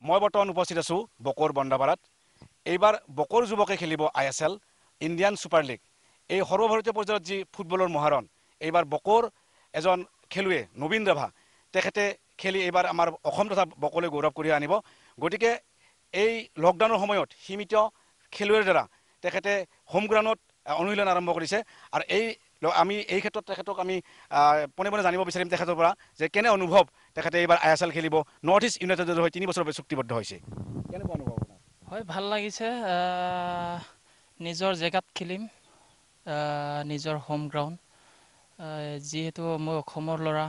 মই বৰ্তমান উপস্থিত আছোঁ বকৰ বন্দাপাৰাত। এইবাৰ বকৰ যুৱকে খেলিব ISL ইণ্ডিয়ান ছুপাৰ লীগ। এই সৰ্বভাৰতীয় পৰ্যায়ত যি ফুটবলৰ মহাৰণ, এইবাৰ বকৰ এজন খেলুৱৈ নবীন ৰাভা তেখেতে খেলি এইবাৰ আমাৰ অসম তথা বকলৈ গৌৰৱ কঢ়িয়াই আনিব। গতিকে এই লকডাউনৰ সময়ত সীমিত খেলুৱৈৰ দ্বাৰা তেখেতে হোম গ্ৰাউণ্ডত অনুশীলন আৰম্ভ কৰিছে। আৰু আমি এই ক্ষেত্ৰত তেখেতক আমি পোনে পোনে জানিব বিচাৰিম তেখেতৰ পৰা যে কেনে অনুভৱ তেখেতে এইবাৰ ISL খেলিব। নৰ্থ ইষ্ট ইউনাইটেডৰ হৈ 3 বছৰৰ বাবে চুক্তিবদ্ধ হৈছে। কেনেকুৱা অনুভৱ আপোনাৰ? হয়, ভাল লাগিছে। নিজৰ জেগাত খেলিম, নিজৰ হোম গ্ৰাউণ্ড। যিহেতু মই অসমৰ ল'ৰা,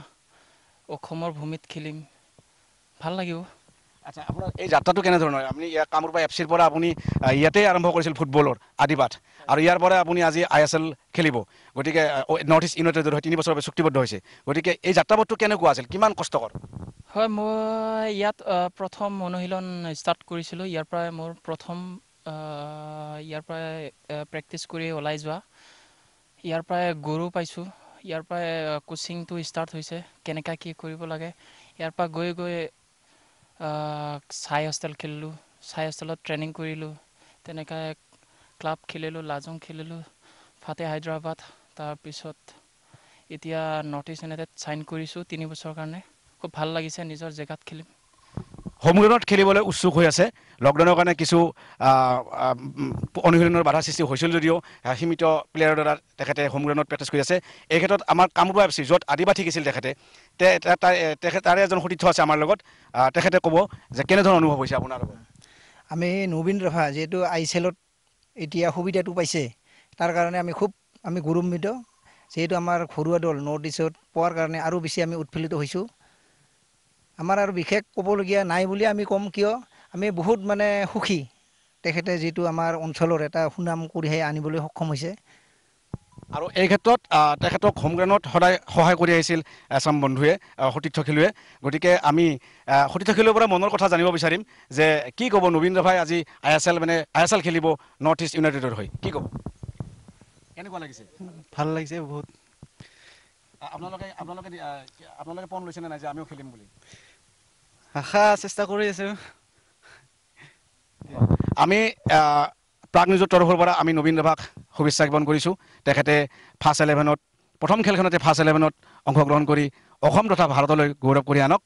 অসমৰ ভূমিত খেলিম, ভাল লাগিব। আচ্ছা, আপোনাৰ এই যাত্ৰাটো কেনেধৰণৰ? আপুনি কামৰূপ FCৰ পৰা আপুনি ইয়াতে আৰম্ভ কৰিছিল ফুটবলৰ আদিবাট, আৰু ইয়াৰ পৰা আপুনি আজি ISL খেলিব। গতিকে নৰ্থ ইষ্ট ইউনাইটেডৰ হৈ 3 বছৰৰ বাবে চুক্তিবদ্ধ হৈছে। গতিকে এই যাত্ৰাপথটো কেনেকুৱা আছিল, কিমান কষ্টকৰ? হয়, মই ইয়াত প্ৰথম অনুশীলন ষ্টাৰ্ট কৰিছিলোঁ। ইয়াৰ পৰাই প্ৰেক্টিছ কৰি ওলাই যোৱা। ইয়াৰ পৰাই গৰু পাইছোঁ। ইয়াৰ পৰাই কোচিংটো ষ্টাৰ্ট হৈছে, কেনেকৈ কি কৰিব লাগে। ইয়াৰ পৰা গৈ চাই হোষ্টেল খেলিলোঁ, চাই হোষ্টেলত ট্ৰেইনিং কৰিলোঁ। তেনেকৈ ক্লাব খেলিলোঁ, লাজং খেলিলোঁ, ফাতে হায়দৰাবাদ। তাৰপিছত এতিয়া নৰ্থ ইষ্ট ইউনাইটেড চাইন কৰিছোঁ 3 বছৰৰ কাৰণে। খুব ভাল লাগিছে, নিজৰ জেগাত খেলিম। হোম গ্ৰাউণ্ডত খেলিবলৈ উৎসুক হৈ আছে। লকডাউনৰ কাৰণে কিছু অনুশীলনৰ বাধা সৃষ্টি হৈছিল যদিও সীমিত প্লেয়াৰৰ দ্বাৰা তেখেতে হোম গ্ৰাউণ্ডত প্ৰেক্টিছ কৰি আছে। এই ক্ষেত্ৰত আমাৰ কামৰূপ FC য'ত আদিবাট শিকিছিল তেখেতে, তাৰে এজন সতীৰ্থ আছে আমাৰ লগত। তেখেতে ক'ব যে কেনেধৰণৰ অনুভৱ হৈছে আপোনাৰ লগত। আমি নবীন ৰাভা যিহেতু ISLত এতিয়া সুবিধাটো পাইছে, তাৰ কাৰণে আমি গৌৰৱান্বিত। যিহেতু আমাৰ ঘৰুৱা দল নৰ্থ ইষ্টত পোৱাৰ কাৰণে আৰু বেছি আমি উৎফুল্লিত হৈছোঁ। আমাৰ আৰু বিশেষ ক'বলগীয়া নাই বুলি আমি ক'ম, কিয় আমি বহুত সুখী। তেখেতে যিটো আমাৰ অঞ্চলৰ এটা সুনাম কঢ়িয়াই আনিবলৈ সক্ষম হৈছে। আৰু এই ক্ষেত্ৰত তেখেতক হোম গ্ৰাউণ্ডত সদায় সহায় কৰি আহিছিল এচাম বন্ধুৱে, সতীৰ্থ খেলুৱৈ। গতিকে আমি সতীৰ্থ খেলুৱৈৰ পৰা মনৰ কথা জানিব বিচাৰিম যে কি ক'ব নবীন ৰাভাই আজি ISL খেলিব নৰ্থ ইষ্ট ইউনাইটেডৰ হৈ, কি ক'ব? কেনেকুৱা লাগিছে? ভাল লাগিছে বহুত। আপোনালোকে পণ লৈছেনে নাই যে আমিও খেলিম বুলি? চেষ্টা কৰি আছোঁ। আমি প্ৰাগ নিউজৰ তৰফৰ পৰা আমি নবীন ৰাভাক শুভেচ্ছা জ্ঞাপন কৰিছোঁ। তেখেতে প্ৰথম খেলখনতে ফাৰ্ষ্ট 11ত অংশগ্ৰহণ কৰি অসম তথা ভাৰতলৈ গৌৰৱ কৰি আনক।